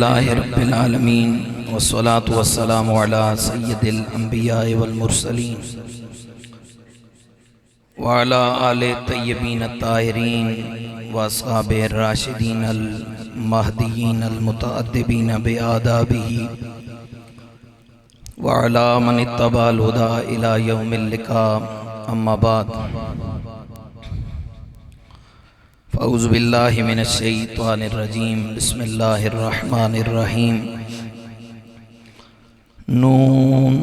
रब्बिल आलमीन वस्सलातु वस्सलामु अला सय्यिदिल अंबिया वल मुरसलीन व अला आले तय्यबीन ताहिरीन व अस्हाबे राशिदीन अल महदीयीन अल मुतअद्दिबीन बिआदाबिही व अला मन इत्तबअल हुदा इला यौमिल लिका अम्मा बाद औज़ु बिल्लाहि मिनश शैतानिर रजीम बिस्मिल्लाहिर रहमानिर रहीम नून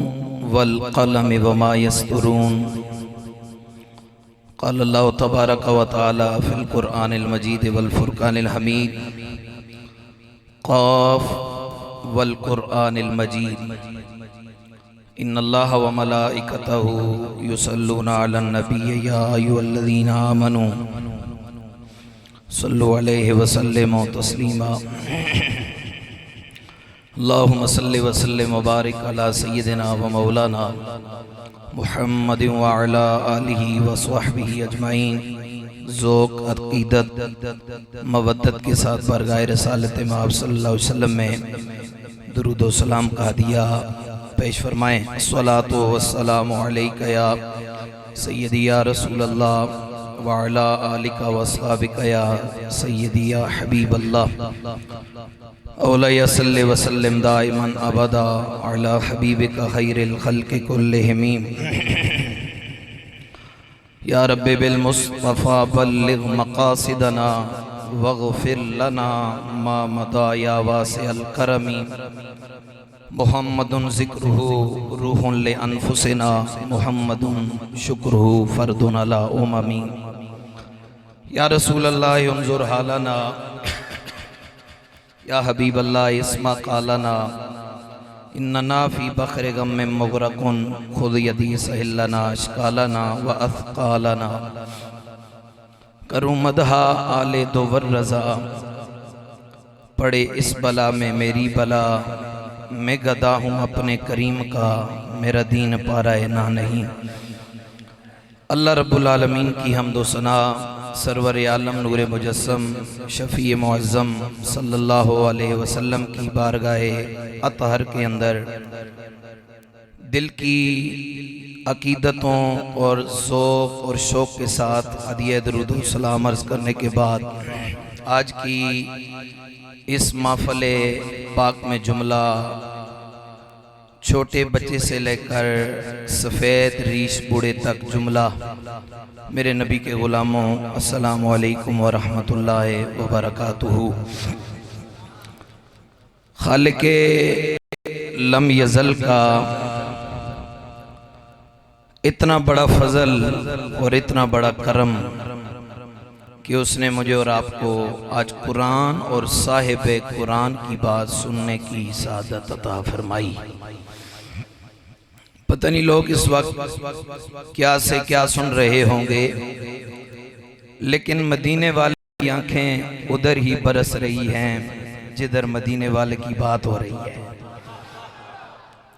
वल क़लम वमा यस्तुरून क़ाल अल्लाहु तबारक व तआला फ़िल क़ुरआनिल मजीद वल फ़ुरक़ानिल हमीद क़ाफ़ वल क़ुरआनिल मजीद इन्नल्लाहा व मलाइकतहु युसल्लूना अलन नबी या अय्युहल्लज़ीना आमनू सल्लु अलैहि वसल्लिमु तस्लीमा अल्लाहुम्मा सल्लि व सल्लिम व बारिक अला सय्यिदिना व मौलाना मुहम्मदिन व अला आलिहि व स्वहबिहि अजमाइन। ज़ौक़ अक़ीदत मवद्दत के साथ बरगाह रसालत मआब सल्लल्लाहु अलैहि वसल्लम में दुरूद व सलाम का हदिया पेश फरमाएँ। अस्सलातु वस्सलामु अलैका या सय्यदी या रसूल अल्लाह व अला आलिका व अस्हाबिका या सय्यदी या हबीब अल्लाह औला सल्लि व सल्लिम दाइमन अबदा अला हबीबिका खैरिल खल्क़ि कुल्लिहिम या रब्बि बिल मुस्तफ़ा बल्लिग़ मक़ासिदना वग़फ़िर लना मा मदा या वासिअल करमी मुहम्मदुन ज़िक्रुहु रूहुन ले अनफुसिना मुहम्मदुन शुक्रुहु फ़र्दुन अला उममी या रसूल अल्लाह उन्ज़ुर हालना या हबीब अल्लाह इस्मा क़ालना इन्नना फ़ी बख़्रि ग़म्मिन मुग़रक़ुन ख़ुज़ यदी सहिलना अश्क़ालना व अथक़ालना करूँ मदहा आले दोवर रज़ा पड़े इस बला में मेरी बला मैं गदा हूँ अपने करीम का मेरा दीन पाराए ना नहीं। अल्लाह रब्बुल आलमीन की हम्दो सना सरवर आलम नूर मुजस्सम शफ़ी मुअज़्ज़म सल्लल्लाहु अलैहि वसल्लम की बारगाहे अतहर के अंदर दिल की अकीदतों और ज़ौक़ और शौक़ के साथ हदिया दुरूद व सलाम अर्ज़ करने के बाद आज की इस महफ़िल पाक में जुमला छोटे बच्चे से लेकर सफ़ेद रीश बूढ़े तक जुमला मेरे नबी के ग़ुलामों अस्सलामु अलैकुम व रहमतुल्लाहि व बरकातुहू। खालिक़े लम यज़ल का इतना बड़ा फजल और इतना बड़ा करम कि उसने मुझे और आपको आज कुरान और साहिब कुरान की बात सुनने की सादत अता फरमाई। पता नहीं लोग इस वक्त क्या से क्या सुन रहे होंगे, लेकिन मदीने वाले की आंखें उधर ही बरस रही हैं जिधर मदीने वाले की बात हो रही है।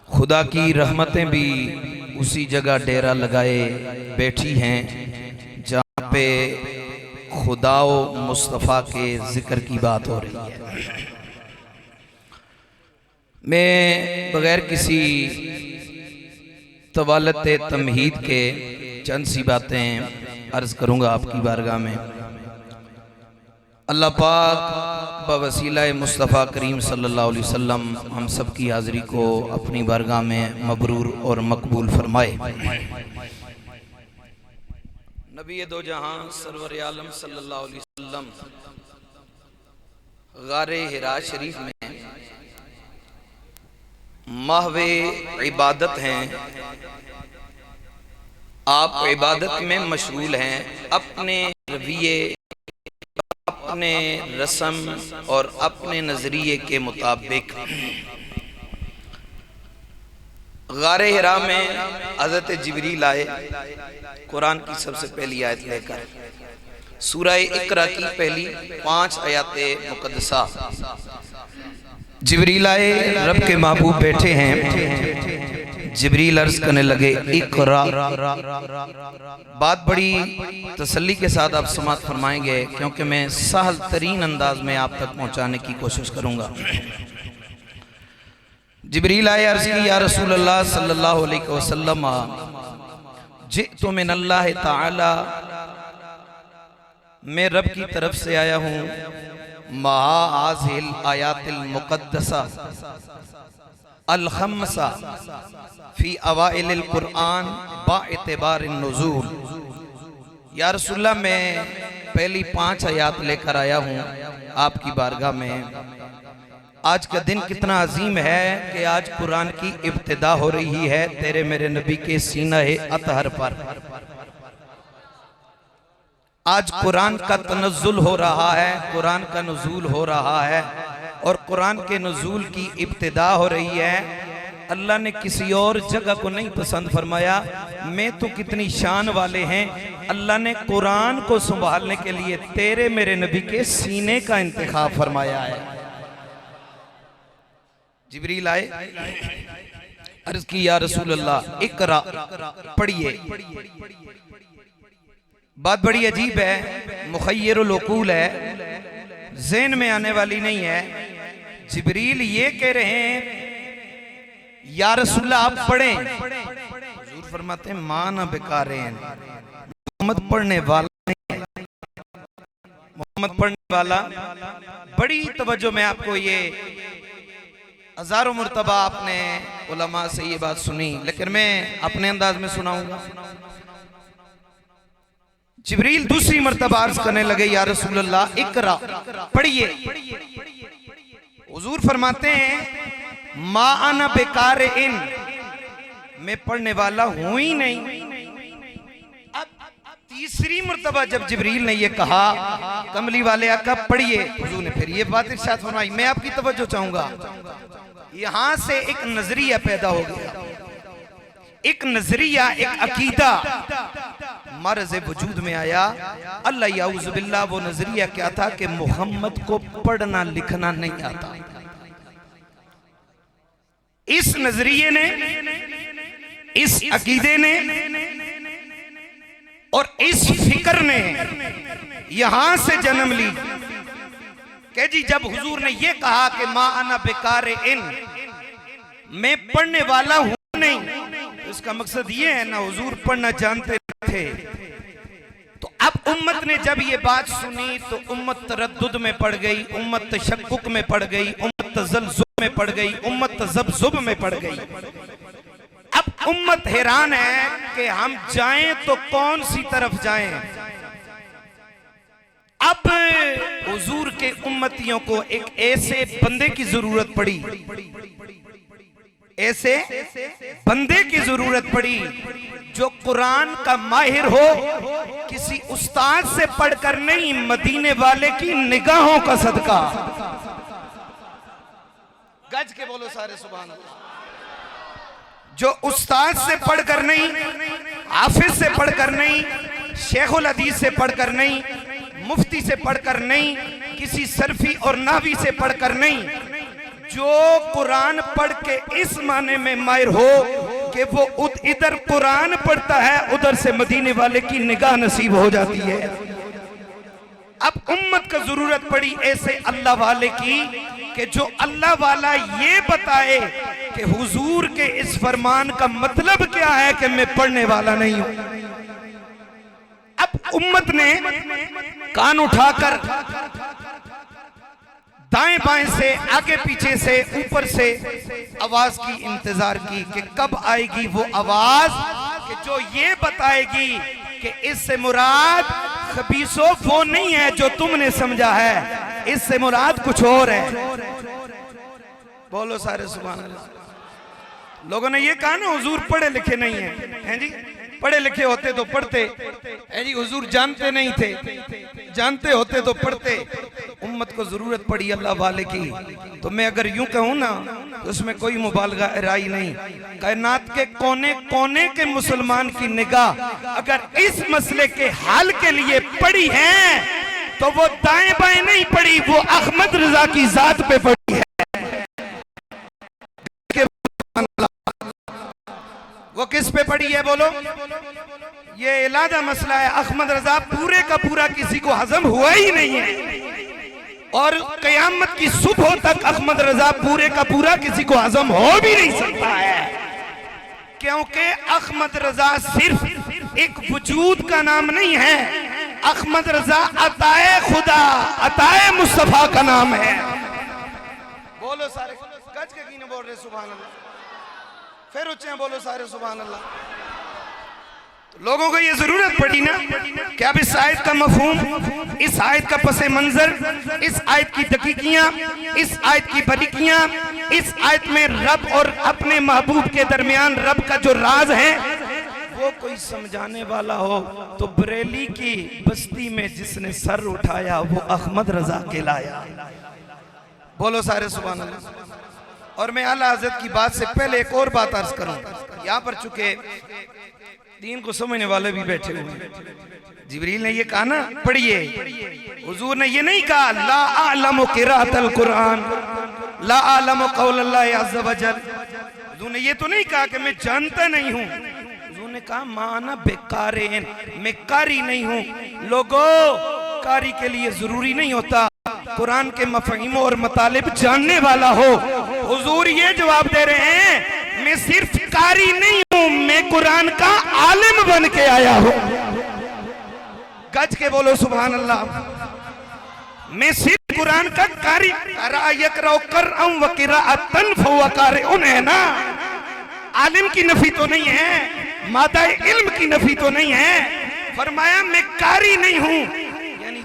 खुदा की रहमतें भी उसी जगह डेरा लगाए बैठी हैं जहाँ पे खुदाओ मुस्तफ़ा के ज़िक्र की बात हो रही है। मैं बगैर किसी तवालत तमहीद के चंद सी बातें अर्ज़ करूँगा आपकी बारगाह में। अल्लाह पाक बवसीला मुस्तफ़ा करीम सल्लल्लाहु अलैहि वसल्लम हम सब की हाज़िरी को अपनी बारगाह में मबरूर और मकबूल फरमाए। नबी दो जहां सरवर आलम सल्लल्लाहु अलैहि वसल्लम गारे हिरा शरीफ में महवे इबादत हैं, आप इबादत में मशगूल हैं। अपने रवैये, अपने रस्म और अपने नजरिए के मुताबिक गारे हिरा में हज़रत जिब्रील आए कुरान की सबसे पहली आयत लेकर, सूरह इकरा की पहली 5 आयते मुकद्दसा। जिब्रील आए, रब के महबूब बैठे हैं, जिब्रील अर्ज करने लगे इकरा। बात बड़ी तसल्ली के साथ आप समात फरमाएंगे क्योंकि मैं सहल तरीन अंदाज में आप तक पहुंचाने की कोशिश करूंगा। जिब्रील आए, अर्ज की या रसूल अल्लाह सल्लल्लाहु अलैहि वसल्लम जिअतु मिन अल्लाह ताला, मैं रब की तरफ से आया हूँ महा हाज़िल आयातिल मुक़द्दसा अल खम्सा फी अवाइलिल कुरान बाएतिबारिन नुज़ूल। या रसूलल्लाह मैं पहली 5 आयात लेकर आया हूँ आपकी बारगाह में। आज का दिन कितना अजीम है कि आज कुरान की इब्तिदा हो रही है तेरे मेरे नबी के सीना अतहर पर। आज कुरान का तनज़्ज़ुल हो रहा है, कुरान का नुज़ूल हो रहा है और कुरान के नुज़ूल की इब्तिदा हो रही है। अल्लाह ने किसी और जगह को नहीं पसंद फरमाया। मैं तो कितनी शान वाले हैं, अल्लाह ने कुरान को संभालने के लिए तेरे मेरे नबी के सीने का इंतखाब फरमाया है। जिब्रील आए, अर्ज की या रसूल अल्लाह इकरा, पढ़िए। बात बड़ी अजीब है, मुखय्यरुल उकूल है, ज़हन में आने वाली नहीं है। जिब्रील ये कह रहे हैं या रसूलल्लाह आप पढ़ें। हुजूर फरमाते हैं माना बेकार हैं, मोहम्मद पढ़ने वाला नहीं है, मोहम्मद पढ़ने वाला। बड़ी तवज्जो में आपको ये हजारों मरतबा आपने उलमा से ये बात सुनी, लेकिन मैं अपने अंदाज में सुनाऊंगा। जिब्रील दूसरी मरतबा अर्ज करने लगे या रसूल अल्लाह इकरा, पढ़िए। हुजूर फरमाते हैं मा अना बेकार इन, मैं पढ़ने वाला हूं ही नहीं। अब तीसरी मरतबा जब जिब्रील ने ये कहा कमली वाले आका पढ़िए, हुजूर ने फिर ये बात इरशाद फरमाई। मैं आपकी तवज्जो चाहूंगा, यहां से एक नजरिया पैदा हो गया, एक नजरिया, एक अकीदा मर्ज़ वजूद में आया। अल्लाह याऊज़ु बिल्लाह, वो नजरिया क्या था कि मोहम्मद को पढ़ना लिखना नहीं आता। इस नजरिए ने, इस अकीदे ने और इस फिक्र ने यहां से जन्म ली कि जी जब हुजूर ने यह कहा कि मा अना बेकार इन, मैं पढ़ने वाला हूं नहीं, तो इसका मकसद ये है ना हुजूर पढ़ना जानते थे। तो अब उम्मत ने जब ये बात सुनी तो उम्मत तरद्दुद में पड़ गई, उम्मत तशक्कुक में पड़ गई, उम्मत तज़ल्ज़ुल में पड़ गई, उम्मत तज़ब्ज़ुब में पड़ गई। अब उम्मत हैरान है कि हम जाएं तो कौन सी तरफ जाएं। अब हुजूर के उम्मतियों को एक ऐसे बंदे की जरूरत पड़ी, ऐसे बंदे की जरूरत पड़ी जो कुरान का माहिर हो, किसी उस्ताद से पढ़कर नहीं, मदीने वाले की निगाहों का सदका। गज के बोलो सारे सुभान अल्लाह। जो उस्ताद से पढ़कर नहीं, हाफिज से पढ़कर नहीं, शेखुल हदीस से पढ़कर नहीं, मुफ्ती से पढ़कर नहीं, किसी सरफी और नावी से पढ़कर नहीं, जो कुरान पढ़ के इस माने में माहिर हो कि वो इधर कुरान पढ़ता है, उधर से मदीने वाले की निगाह नसीब हो जाती है। अब उम्मत को जरूरत पड़ी ऐसे अल्लाह वाले की कि जो अल्लाह वाला ये बताए कि हुजूर के इस फरमान का मतलब क्या है कि मैं पढ़ने वाला नहीं हूं। अब उम्मत ने कान उठाकर दाएं बाएं से, आगे पीछे से, ऊपर से आवाज की इंतजार की कि कब आएगी वो आवाज कि जो ये बताएगी कि इससे मुराद खबीसो वो नहीं है जो तुमने समझा है, इससे मुराद कुछ और है। बोलो सारे सुभान अल्लाह। लोगों ने ये कहा ना हुजूर पढ़े लिखे नहीं हैं जी, पढ़े लिखे होते तो पढ़ते हैं जी, हुजूर जानते नहीं थे, जानते होते तो पढ़ते। उम्मत को जरूरत पड़ी अल्लाह वाले की। तो मैं अगर यूं कहूं ना तो उसमें कोई मुबालगा राई नहीं। कायनात के कोने कोने के मुसलमान की निगाह अगर इस मसले के हल के लिए पड़ी है तो वो दाएं बाएं नहीं पड़ी, वो अहमद रजा की जात पे पड़ी है। पड़ी है, बोलो। ये इलादा मसला है। अहमद रजा पूरे का पूरा किसी को हजम हुआ ही नहीं है, और कयामत की सुबह तक अहमद रजा पूरे का पूरा किसी को हजम हो भी नहीं सकता है, क्योंकि अहमद रजा सिर्फ एक वजूद का नाम नहीं है। अहमद रजा अताए खुदा, अताए मुस्तफा का नाम है। बोलो सारे गज के कीने बोल रहे सुभान अल्लाह, फिर ऊंचे बोलो सारे सुभान अल्लाह। तो लोगों को ये जरूरत पड़ी ना कि अब इस आयत का मफहूम, इस आयत का पसे मंजर, इस आयत की दकीकियां, इस आयत की बारीकियां, इस आयत में रब और अपने महबूब के दरमियान रब का जो राज है वो कोई समझाने वाला हो तो बरेली की बस्ती में जिसने सर उठाया वो अहमद रजा कहलाया। बोलो सारे सुभान अल्लाह। और मैं आला हज़रत की बात से पहले एक और बात अर्ज करूं, यहाँ पर चुके दीन को समझने वाले भी बैठे हुए हैं। जिब्रील ने ये कहा ना, पढ़िए, हुजूर ने ये नहीं कहा ला आलमु क़िराअतल कुरान, ला आलमु क़ौलल्लाहि अज़्ज़ा वजल। हुजूर ने ये तो नहीं कहा कि मैं जानता नहीं हूँ, हुजूर ने कहा माना बेकारेन, मैं कारी नहीं हूँ। लोगों, कारी के लिए जरूरी नहीं होता कुरान के मफहीम और मतालिब जानने वाला हो। हुजूर ये जवाब दे रहे हैं मैं सिर्फ कारी नहीं हूं, मैं कुरान का आलिम बन के आया हूं। गज के बोलो सुभान अल्लाह। मैं सिर्फ कुरान का कारी, है ना, आलिम की नफी तो नहीं है, मादाए इल्म की नफी तो नहीं है। फरमाया मैं कारी नहीं हूं।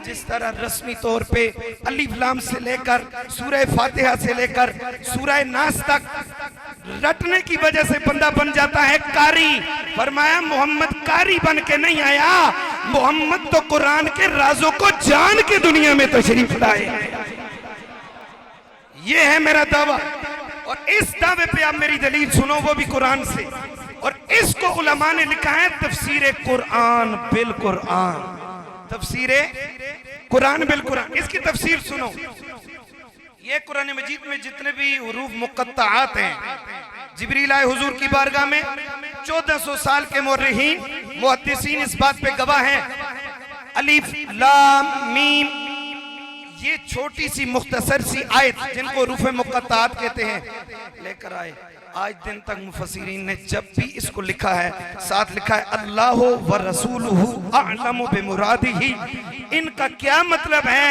जिस तरह रस्मी तौर पे अलिफ लाम से लेकर सूरह फातिहा से लेकर सूरह नास तक रटने की वजह से बंदा बन जाता है कारी, फरमाया मोहम्मद कारी बन के नहीं आया, मोहम्मद तो कुरान के राजों को जान के दुनिया में तशरीफ लाए। ये है मेरा दावा, और इस दावे पे आप मेरी दलील सुनो, वो भी कुरान से। और इसको उलमा ने लिखा है तफसीर कुरान बिल कुरान, तफसीरे कुरान बिल कुरान। इसकी तफसीर सुनो। ये कुरान मजीद में जितने भी हुरूफ मुक़त्तआत हैं, जिब्रील आए हुजूर की बारगाह में, 1400 साल के मुर्रिहीन मुहद्दिसीन इस बात पे गवाह हैं, अलिफ लाम मीम, ये छोटी सी मुख्तसर सी आयत जिनको हुरूफ मुक़त्तआत कहते हैं लेकर आए। आज दिन तक मुफस्सिरीन ने जब भी इसको लिखा है साथ लिखा है अल्लाह व रसूलुहु अअलमु बिमुरादिही। इनका क्या मतलब है?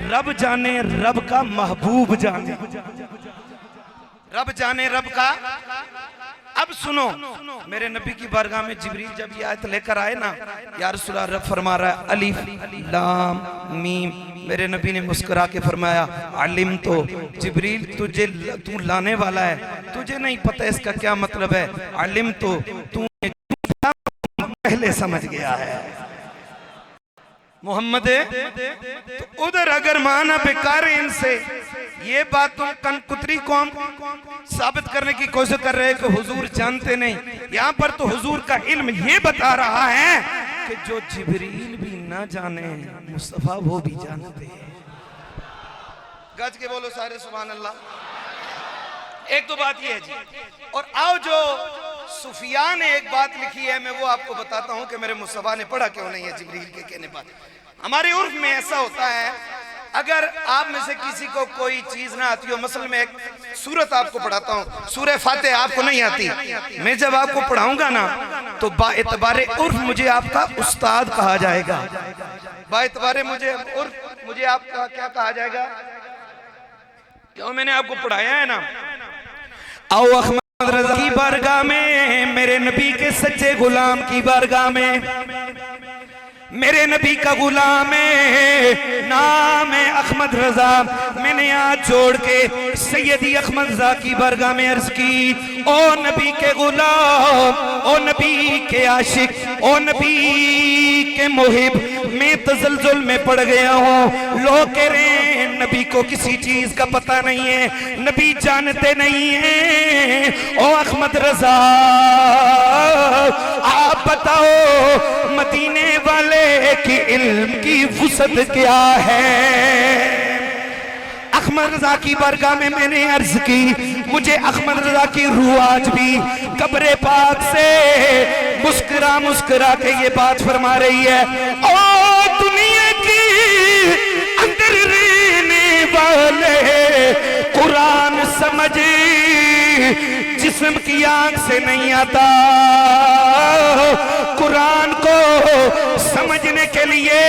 रब जाने, रब का महबूब जाने, रब जाने रब का। अब सुनो, मेरे नबी की बारगाह में जिब्रील जब ये आयत लेकर आए ना, या रसूलल्लाह, रब फरमा रहा है अलिफ लाम मीम। मेरे नबी ने मुस्कुरा के फरमाया अलिम तो जिब्रील तुझे, तू लाने वाला है, तुझे नहीं पता इसका क्या मतलब है। अलिम तो तू पहले समझ गया है मोहम्मद। तो उधर अगर माना बेकार इनसे ये बात तुम कनकुतरी कौम साबित करने की कोशिश कर रहे हैं कि हुजूर जानते नहीं, यहाँ पर तो हुजूर का इल्म ये बता रहा है कि जो जिब्रील भी ना जाने मुस्तफा वो भी जानते हैं। गज के बोलो सारे सुभान अल्लाह। एक तो बात ये है जी, और आओ जो सुफिया ने एक बात लिखी है मैं वो आपको बताता हूँ कि मेरे मुस्तफा ने पढ़ा क्यों नहीं है जिब्रील के कहने पर। हमारे उर्फ में ऐसा होता है, अगर आप में से किसी को कोई चीज ना आती हो, मसल में एक सूरत आपको पढ़ाता हूँ, सूरह फातिहा आपको नहीं आती, मैं जब आपको पढ़ाऊंगा ना तो बाएतबारे उर्फ मुझे आपका उस्ताद कहा जाएगा। बाएतबारे मुझे उर्फ मुझे आपका क्या कहा जाएगा? क्यों मैंने आपको पढ़ाया है ना। आओ अहमद रजा की बारगाह में, मेरे नबी के सच्चे गुलाम की बारगाह में, मेरे नबी का गुलाम है, नाम है अहमद रजा। मैंने आज जोड़ के सैयदी अहमद रजा की बारगाह में अर्ज की, ओ नबी के गुलाम, ओ नबी के आशिक, ओ नबी के मुहिब, मैं तजल्जुल में पड़ गया हूँ। लोग कह रहे हैं नबी को किसी चीज का पता नहीं है, नबी जानते नहीं है। ओ अहमद रजा आप बताओ मदीने वाले की इल्म की वुसअत क्या है? अहमद रजा की बारगाह में मैंने अर्ज की, मुझे अहमद रजा की रूह आज भी कब्र पाक से मुस्कुरा मुस्कुरा के ये बात फरमा रही है, ओ दुनिया की अंदर रहने वाले कुरान समझ जिस्म की आंख से नहीं आता। कुरान को समझने के लिए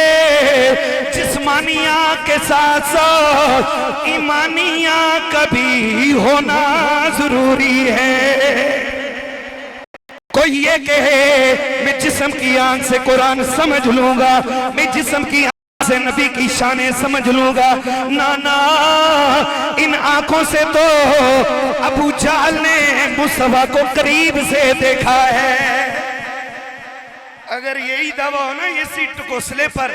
जिस्मानी आंख के साथ साथ ईमानी आंख का भी होना जरूरी है। कोई ये कहे मैं जिस्म की आंख से कुरान समझ लूंगा, मैं जिस्म की से नबी की शाने समझ लूंगा, ना ना, इन आंखों से तो अबू जहल ने मुस्तफा को करीब से देखा है। अगर यही दावा हो ना ये सीट घोंसले पर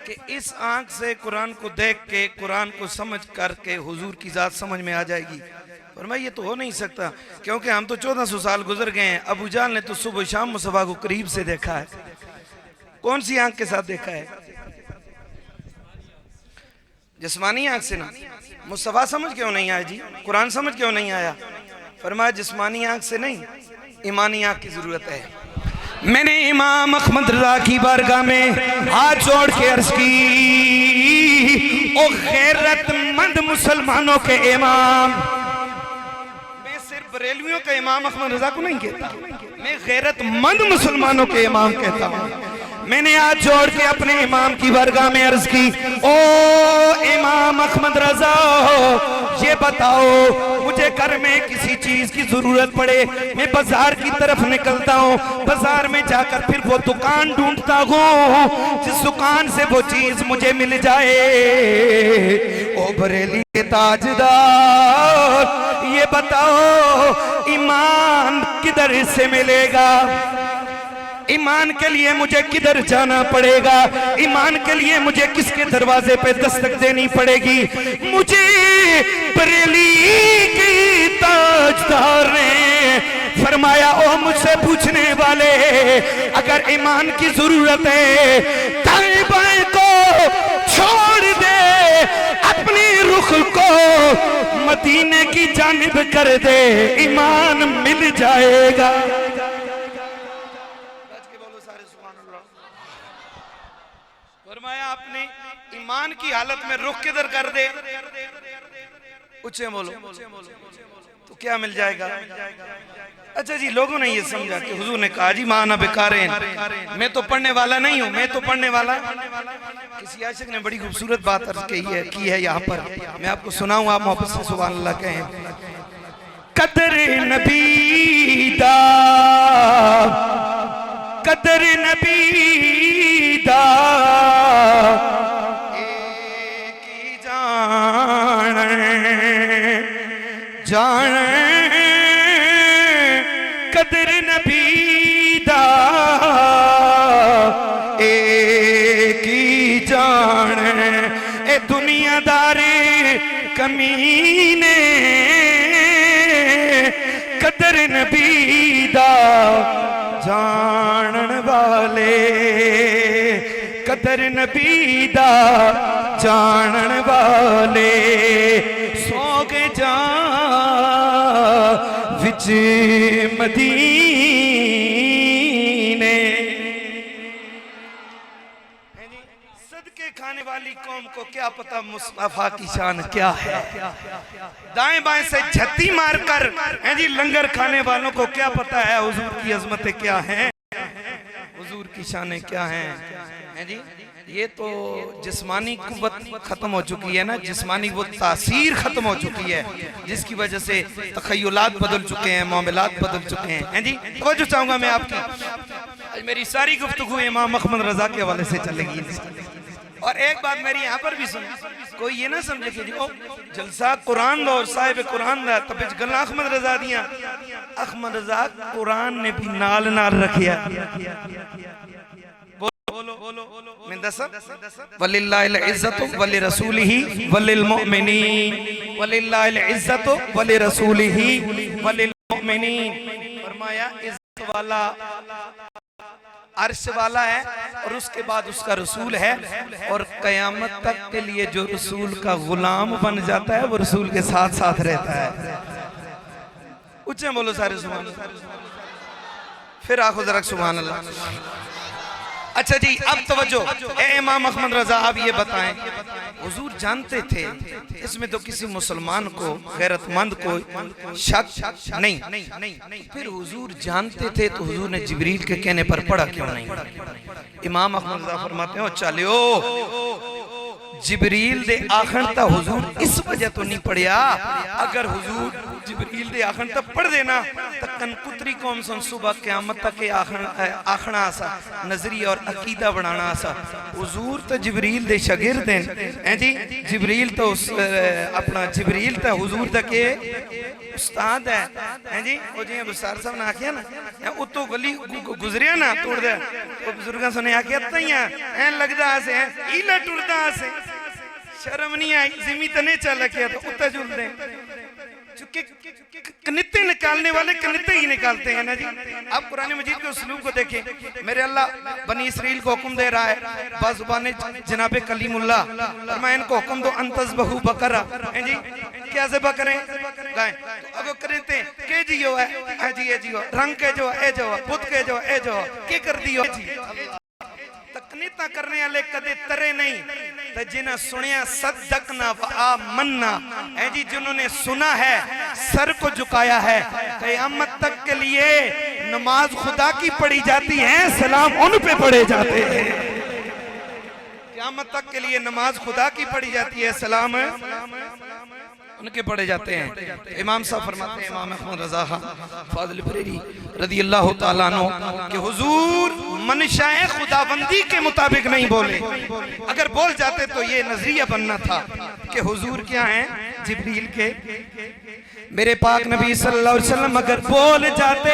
कि इस आंख से कुरान को देख के कुरान को समझ करके हुजूर की जात समझ में आ जाएगी, और मैं ये तो हो नहीं सकता, क्योंकि हम तो 1400 साल गुजर गए हैं। अबू जहल ने तो सुबह शाम मुस्तफा को करीब से देखा है। कौन सी आंख के साथ देखा है? जिस्मानी आंख से ना। मुस्तफा समझ क्यों नहीं आया जी? कुरान समझ क्यों नहीं आया? फरमाया जिस्मानी आंख से नहीं, ईमानी आंख की जरूरत है। मैंने इमाम अहमद रजा की बारगाह में हाथ जोड़ के अर्ज की, ओ गैरतमंद मुसलमानों के इमाम, मैं सिर्फ बरेलवियों के इमाम अहमद रजा को नहीं कहता, मैं गैरतमंद मुसलमानों के इमाम कहता हूँ। मैंने हाथ जोड़ के अपने इमाम की बारगाह में अर्ज की, ओ इमाम अहमद रजा, ये बताओ मुझे घर में किसी चीज की जरूरत पड़े, मैं बाजार की तरफ निकलता हूँ, बाजार में जाकर फिर वो दुकान ढूंढता हूँ जिस दुकान से वो चीज मुझे मिल जाए। ओ बरेली के ताजदार, ये बताओ ईमान किधर से मिलेगा? ईमान के लिए मुझे किधर जाना पड़ेगा? ईमान के लिए मुझे किसके दरवाजे पे दस्तक देनी पड़ेगी? मुझे बरेली की ताजदार ने फरमाया, ओ मुझसे पूछने वाले, अगर ईमान की जरूरत है दाएं बाएं को छोड़ दे, अपने रुख को मदीने की जानिब कर दे, ईमान मिल जाएगा। फरमाया आपने ईमान की हालत में रुख किधर कर दे, ऊंचे बोलो, तो क्या मिल जाएगा? अच्छा जी, लोगों ने ये समझा कि हुजूर ने कहा जी माना बेकारें, मैं तो पढ़ने वाला नहीं हूं, मैं तो पढ़ने वाला। किसी आशिक ने बड़ी खूबसूरत बात अर्ज की है यहाँ पर, मैं आपको सुनाऊं, आप मोहब्बत से सुभान अल्लाह कहें। कदर नबी दा, कदर नबी दा एक ही जान कदर नबी दा एक ही जान, ए दुनियादारी कमीने कदर नबी दा जानन वाले, कदर नबी दा जानन वाले, सोग जा विच मदीने। सदके खाने वाली कौम को क्या पता मुस्तफा की शान क्या है। दाएं बाएं से झत्ती मारकर हैं जी लंगर खाने वालों को क्या पता है हुजूर की अजमतें क्या हैं, हुजूर की शानें क्या हैं जी। ये तो जिस्मानी कुव्वत खत्म हो चुकी है ना, जिस्मानी वो तासीर खत्म हो चुकी है, जिसकी वजह से तखय्युलात बदल चुके हैं, मामलात बदल चुके हैं जी। तो जो चाहूंगा मैं आपकी, आज मेरी सारी गुफ्तगू इमाम अहमद रजा के हवाले से चलेगी। और एक बात मेरी यहाँ पर भी सुनो, कोई ये ना समझे कि ओ जलसा कुरान दा और साहिब कुरान दा तब गल्लां अहमद रजा दियां। अहमद रजा कुरान ने भी नाल नाल रखिया। मैं दसा वलिल्लाहिल इज्जतु वलि रसूलिही वलिल मुमिनीन, वलिल्लाहिल इज्जतु वलि रसूलिही वलिल मुमिनीन। फरमाया इज्जत वाला अर्श वाला है और उसके बाद उसका रसूल है, और कयामत तक के लिए जो रसूल का गुलाम बन जाता है वो रसूल के साथ साथ रहता है। ऊंचे बोलो सारे सुभान अल्लाह। फिर आखो जरा सुभान अल्लाह। अच्छा जी, अब तवज्जो, ए इमाम अहमद रजा, आप ये बताएं, हुजूर जानते थे इसमें तो किसी मुसलमान को, गैरतमंद को शक नहीं, फिर हुजूर जानते थे तो हुजूर ने जिब्रील के कहने पर पढ़ा क्यों नहीं? इमाम अहमद रजा फरमाते हो, चलियो जिब्रील दे आखण ता हुजूर इस वजह तो नहीं पढ़िया, अगर हुजूर जिब्रील दे आखण ता पढ़ देना तो कनकुतरी कौम सन सुबह क़यामत तक के आखना आसा, नजरिया और अकीदा बनाना आसा। हुजूर तो जिब्रील दे शागिर्द हैं जी, जिब्रील तो अपना जिब्रील तो हुजूर तक के उस्ताद है जी। वो जी बुसार साहब ने आखिया ना, उतो गली गुजरिया ना तोड़ दे, तो बुजुर्ग सुने आखिया तैया ऐ लगदा से इला टुरदा से, शर्म नहीं आई, जिमी तने चल के तो उतर जुलते चुके कनिते निकालने वाले कनिते ही निकालते हैं ना जी। आप कुरान मजीद के उसलूब को देखें, मेरे अल्लाह बनी इसराइल को हुक्म दे रहा है बाजुबाने जनाबे कलीमुल्लाह, और मैं इनको हुक्म दो अंतज़बहू बकरा हैं जी, क्या ज़िबा करें गाय, तो अब करें थे के जियो है जी, ए जियो रंग के जो ए जो बुत के जो ए जो के कर दियो जी। तकनीता करने वाले कदे तरे नहीं, तो जिन्हें सुनिया सदकना व आमन्ना है जी, जिन्होंने सुना है सर को झुकाया है। क़यामत तक के लिए नमाज खुदा की पढ़ी जाती है, सलाम उन पे पढ़े जाते हैं। क़यामत तक के लिए नमाज खुदा की पढ़ी जाती है, सलाम उनके पढ़े जाते हैं। तो इमाम साहब फरमाते हैं, इमाम अहमद रजा खान फाजिल बरेली रज़ी अल्लाह तआला अन्हु कि हुजूर मनशाए खुदाबंदी के मुताबिक नहीं बोले, अगर बोल जाते तो ये नजरिया बनना था कि हुजूर क्या हैं, जिब्रील के। मेरे पाक नबी सल्लल्लाहु अलैहि वसल्लम अगर बोल जाते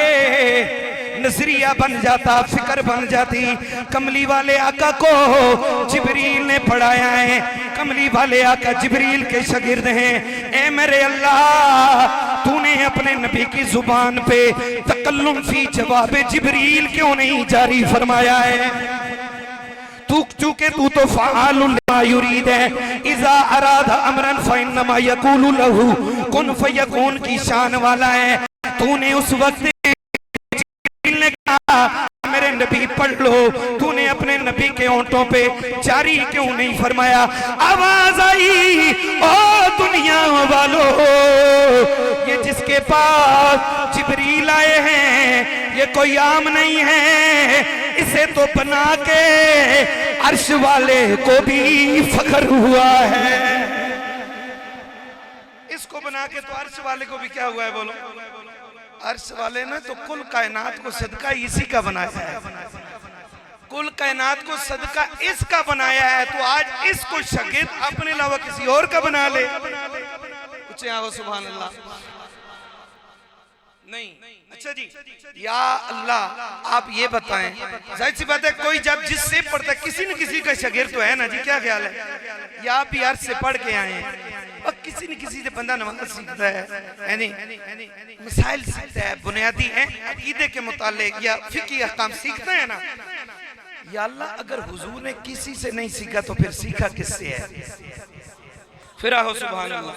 नजरिया बन जाता, फिक्र बन जाती। कमली वाले आका को जिब्रील ने पढ़ाया है, कमली वाले आका जिब्रील के शागिर्द हैं। ए मेरे अल्लाह, तूने अपने नबी की जुबान पे तकल्लुम फी जवाब जिब्रील क्यों नहीं जारी फरमाया है? चूंकि तू तो फ़आलुल लिमा युरीद है, इज़ा अरादा अमरन फ़इन्नमा यक़ूलु लहू कुन फ़यकून की शान वाला है। तूने उस वक्त ने कहा मेरे नबी पढ़ लो, तूने अपने नबी के होंठों पे जारी क्यों नहीं फरमाया? आवाज आई, ओ दुनिया वालों, ये जिसके पास जिब्रील आए हैं ये कोई आम नहीं है, इसे तो बना के अर्श वाले को भी फख्र हुआ है। इसको बना के तो अर्श वाले को भी क्या हुआ है? बोलो, अर्श वाले ने तो कुल कायनात को सदका इसी का बनाया है, कुल कायनात को सदका इसका बनाया है। तो आज इसको शागिर्द अपने अलावा किसी और का बना ले, कुछ आओ सुभान अल्लाह नहीं। अच्छा जी, या अल्लाह आप ये बताएं, जाहिर सी बात है कोई जब जिससे पढ़ता है किसी न किसी का शागिर्द तो है ना जी, क्या ख्याल है? या आप भी अर्श से पढ़ के आए हैं और किसी न किसी से बंदा नमाज सीखता है नहीं, मिसाइल सीखता है, बुनियादी है अकीदे के मुतालिक या फिकी अहकाम सीखता है ना। या अल्लाह, अगर हुजूर ने किसी से नहीं सीखा तो फिर सीखा किससे है? फिर आहो सुभान अल्लाह,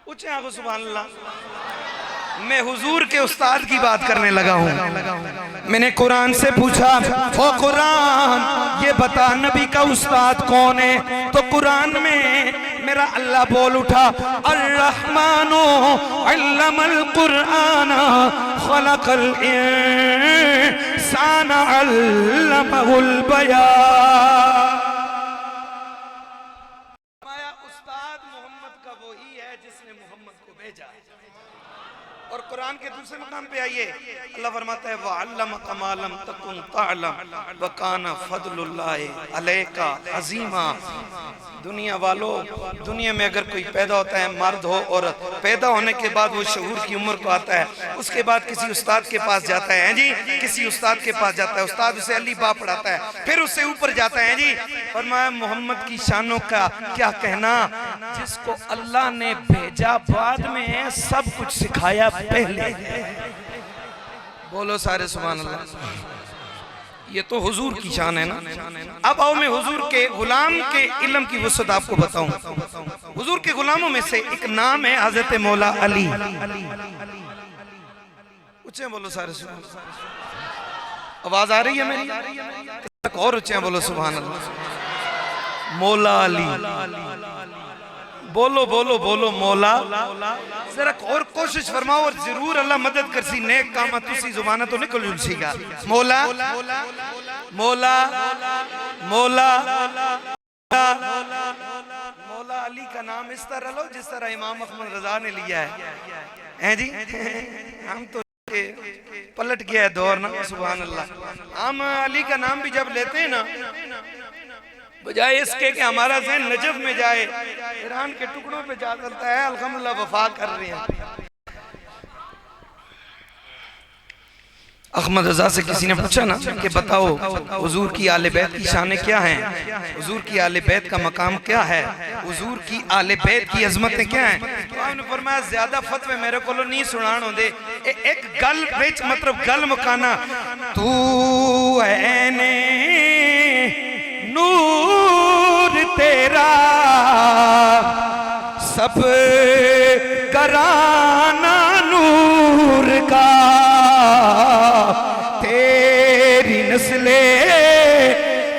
ऊंचे आहो सुभान अल्लाह। मैं हुजूर के उस्ताद की बात करने लगा हूँ। मैंने कुरान से पूछा, ओ कुरान ये बता नबी का उस्ताद कौन है? तो कुरान में मेरा अल्लाह बोल उठा, अर्रहमानो अल्लमल कुरान खलकल इंसान अल्लमहुल बयान। उस्ताद मोहम्मद का वही है जिसने मोहम्मद को भेजा। और कुरान के दूसरे मकाम पे आइए, अल्लाह फरमाता है वअल्लमका मा लम तकुन तअलम व काना फज़लुल्लाहि अलैका अज़ीमा। दुनिया वालों, दुनिया में अगर कोई पैदा होता है, मर्द हो औरत, पैदा होने के बाद वो शऊर की उम्र को आता है, उसके बाद किसी उस्ताद के पास जाता है जी, किसी उस्ताद के पास जाता है, उस्ताद उसे अली बा पढ़ाता है, फिर उससे ऊपर जाता है जी। फरमाया मोहम्मद की शानों का क्या कहना, जिसको अल्लाह ने भेजा बाद में, सब कुछ सिखाया पहले। बोलो सारे सुभान अल्लाह। ये तो हुजूर की शान है ना। अब आओ मैं हुजूर के गुलाम के इल्म की वसअत आपको बताऊं। हुजूर के गुलामों में से एक नाम है हजरत मौला अली। ऊंचे बोलो सारे सुभान अल्लाह। आवाज आ रही है मेरी? और ऊंचे बोलो सुभान अल्लाह। मौला अली, बोलो बोलो बोलो मौला। जरा और कोशिश फरमाओ और जरूर अल्लाह मदद करसी। नेक काम तुसी जुबाना तो निकल जुलसीगा। मौला मौला मौला मौला अली का नाम इस तरह लो जिस तरह इमाम अहमद रजा ने लिया है जी। हम तो पलट गया है दौर ना, सुभान अल्लाह। हम अली का नाम भी जब लेते हैं ना, बजाय इसके कि हमारा ज़हन नजफ में जाए, ईरान के टुकड़ों पे जा चलता है। अल्हम्दुलिल्लाह वफा कर रहे हैं। अहमद रजा से किसी ने पूछा ना कि बताओ हुजूर की आले बैत की शान क्या हैं, हुजूर की आले बैत का मकाम क्या है, हुजूर की आले बैत की अजमतें क्या हैं। तो आपने फरमाया ज्यादा फतवे मेरे को नहीं सुनान होंदे। एक गल विच मतलब गल मुकाना, तू ऐने नूर तेरा सब कराना नूर का, तेरी नस्ले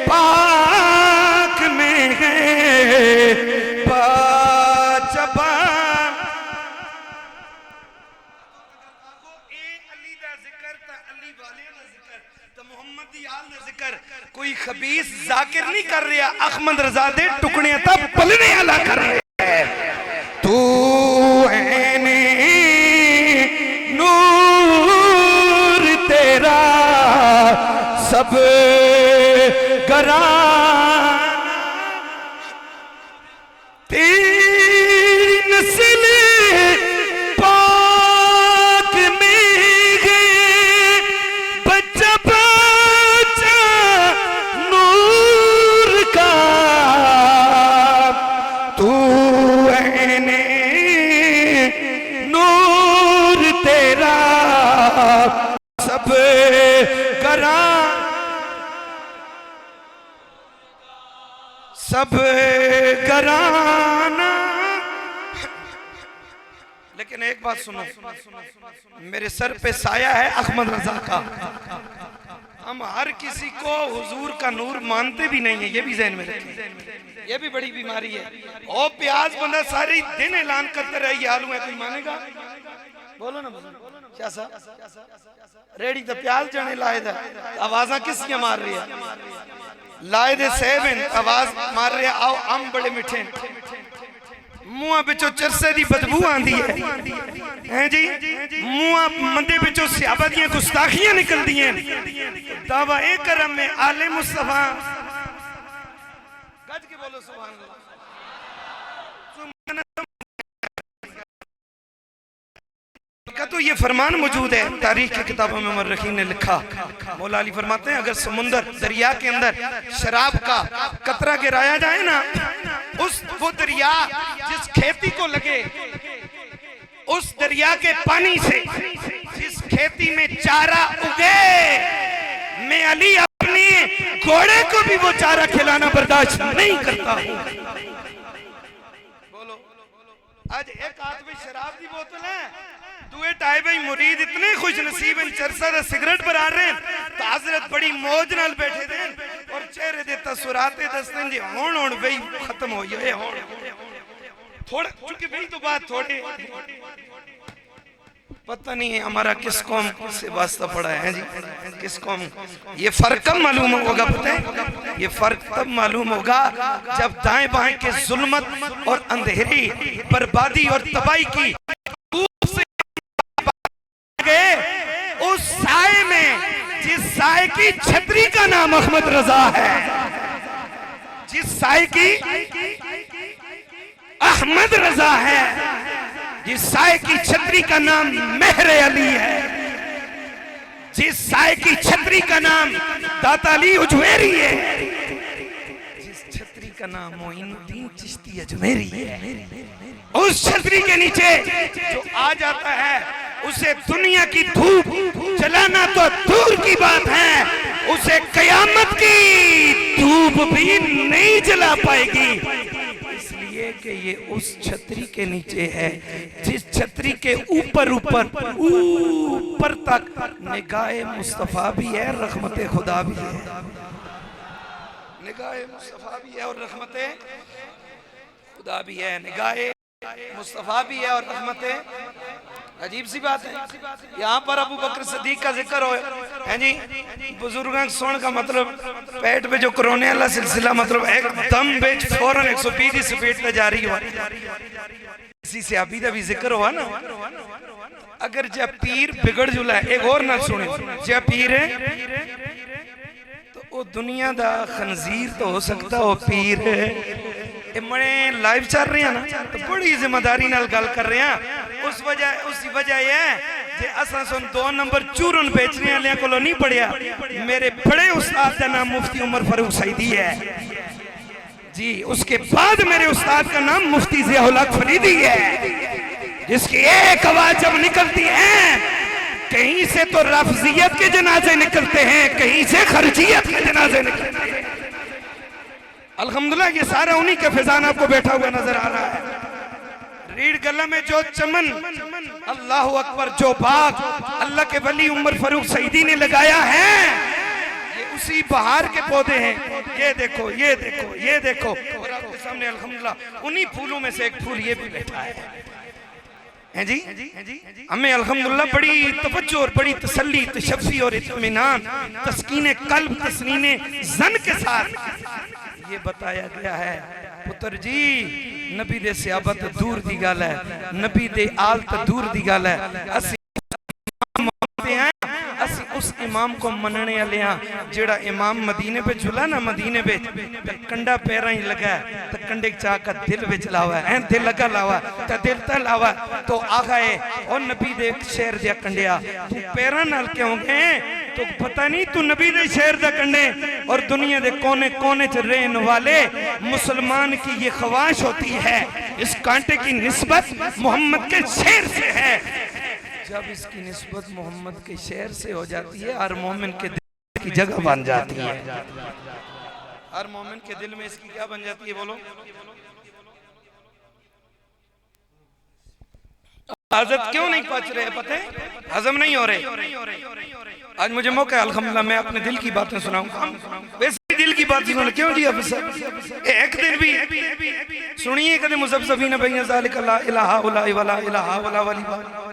पाक में है पाचबा। कोई खबीस जाकिर नहीं कर रहा, अहमद रजा दे टुकड़े तब पलने अला कर रहे हैं। तू ऐने नूर तेरा सब घराना, तेरी नस्ल पाक में गए बच्चा बच्चा नूर का, तू ऐने नूर तेरा सब करा सब कराना। लेकिन एक बात सुनो, मेरे सर पे साया है अहमद रजा का। हम हर किसी को हुजूर का नूर मानते भी नहीं है, ये भी ज़हन में रखिए। ये भी बड़ी बीमारी है। ओ प्याज बंदा सारी दिन ऐलान करते रहे ये आलू है, कोई मानेगा? बोलो ना क्या सा रेडी तो प्याज जाने लाए था, आवाजा किसकी मार रही है? लाए दे सेवन आवाज मार रहे। आओ आम बड़े मिठे, मुंह बिचो चरसे दी बदबू आंदी है जी। मुंह मंदे बिचो सियाबा दी गुस्ताखियां निकलदी हैं। दावा ए करम में आले मुस्तफा गज के बोलो सुभान अल्लाह। का तो ये फरमान मौजूद है तारीख की किताबों में मुर्रिखीन ने लिखा। मौला अली फरमाते हैं अगर समुंदर दरिया के अंदर शराब का कतरा गिराया जाए ना, वो दरिया जिस खेती को लगे, उस दरिया के पानी से जिस खेती में चारा उगे, मैं अली अपने घोड़े को भी वो चारा खिलाना बर्दाश्त नहीं करता हूँ। बोलो आज एक हाथ में शराब की बोतल है, दुए टाइम भाई मुरीद इतने खुश नसीब चरसा दा सिगरेट बना रहे हैं, तो हजरत बड़ी मौज नाल बैठे थे और चेहरे दे तसुराते दसते जी होण होण भाई खत्म हो जाए होण थोड़ा, चूंकि भाई तो बात थोड़ी पता नहीं है हमारा किस कौम से वास्ता पड़ा है जी, किस कौम। ये फर्क कब मालूम होगा पता है? ये फर्क तब मालूम होगा जब दाएं बाएं के जुल्मत और अंधेरी बर्बादी और तबाही की उस साए में, जिस साए की छतरी का नाम अहमद रजा है, जिस साए की अहमद रजा है, जिस साए की छतरी का नाम मेहर अली है, जिस साए की छतरी का नाम दाता अली उजमेरी है, जिस छतरी का नाम मोइनुद्दीन चिश्ती अजमेरी है, उस छतरी के नीचे जो आ जाता है उसे दुनिया की धूप जलाना तो दूर की बात है, उसे कयामत की धूप भी नहीं जला पाएगी, इसलिए कि ये उस छतरी के नीचे है जिस छतरी के ऊपर ऊपर ऊपर तक निगाहे मुस्तफा भी है, रहमते खुदा भी है। निगाहे मुस्तफा भी है और रहमते खुदा भी है, निगाहे मुस्तफा भी है और रहमते। अजीब सी बात है, यहाँ पर अबू बकर सिद्दीक का जिक्र हो है जी। बुजुर्ग सोन का मतलब पेट पे जो कोरोने वाला सिलसिला मतलब एकदम बेच फौरन 120 स्पीड पे जारी हुआ। इसी से अभी तभी जिक्र हुआ ना, अगर जब पीर बिगड़ जुला है, एक और ना सुने, जब पीर है तो वो दुनिया दा खंजीर तो हो सकता हो, पीर है मैं लाइव चल रहे हैं ना तो बड़ी जिम्मेदारी नाल गल कर रहे हैं। उसी वजह है जे असा सुन 2 नंबर चूरन बेचने वाले को नहीं पढ़िया। मेरे बड़े उस्ताद का नाम मुफ्ती उमर फारूक सईदी है जी, उसके बाद मेरे उस्ताद का नाम मुफ्ती ज़ियाउल हक फरीदी है, जिसकी एक आवाज जब निकलती है कहीं से तो रफजियत के जनाजे निकलते हैं, कहीं से खर्जियत के जनाजे निकलते हैं। अल्हम्दुलिल्लाह ये सारा उन्हीं के फैजान आपको बैठा हुआ नजर आ रहा है। रीढ़ गला में जो चमन, अल्लाह अकबर, जो बाग अल्लाह के वली उमर फारूक सईदी ने लगाया है, ये उसी बहार के पौधे हैं। ये देखो, ये देखो, ये देखो, और आपके सामने अल्हम्दुलिल्लाह उन्हीं फूलों में से एक फूल ये भी बैठा है जी। हमें अल्हम्दुलिल्लाह बड़ी तवज्जो और बड़ी तसल्ली, तशफ़ी और इत्मीनान, तस्कीने कल्ब, तस्नीने जन के साथ ये बताया गया है, पुत्र जी नबी दे सहाबा तो दूर दी गल है, नबी दे आल तो दूर दी गल है, असी उस इमाम को मनने वाले हैं जेड़ा इमाम मदीने पे झूला ना, मदीने पे कंडा पैर ही लगा तो कंडे चाह का दिल विच लावा है, दिल लगा लावा तो दिल ता लावा तो आगा है और नबी दे शहर दिया कंडिया तू पैरां नाल क्यों गए, तो पता नहीं तू नबी दे शहर दा कंडे और दुनिया दे कोने कोने च रहने वाले मुसलमान की ये ख्वाहिश होती है, इस कांटे की निस्बत मोहम्मद के शहर से है। जब इसकी निस्बत मोहम्मद के शहर से हो जाती है, हर मोमिन के दिल की जगह बन जाती है। हर मोमिन के दिल में इसकी क्या बन जाती है, बोलो? हजरत क्यों नहीं पहुंच रहे पता है? हजम नहीं हो रहे। आज मुझे मौका है अल्हम्दुलिल्लाह मैं अपने दिल की बातें सुनाऊंगा। वैसे दिल की बात सुनो क्यों जी? अफसर एक दिन भी सुनिए कदे मुज़फ़्फ़फ़ीन बैन ज़ालिका ला इलाहा वला इलाहा वला वाली बात।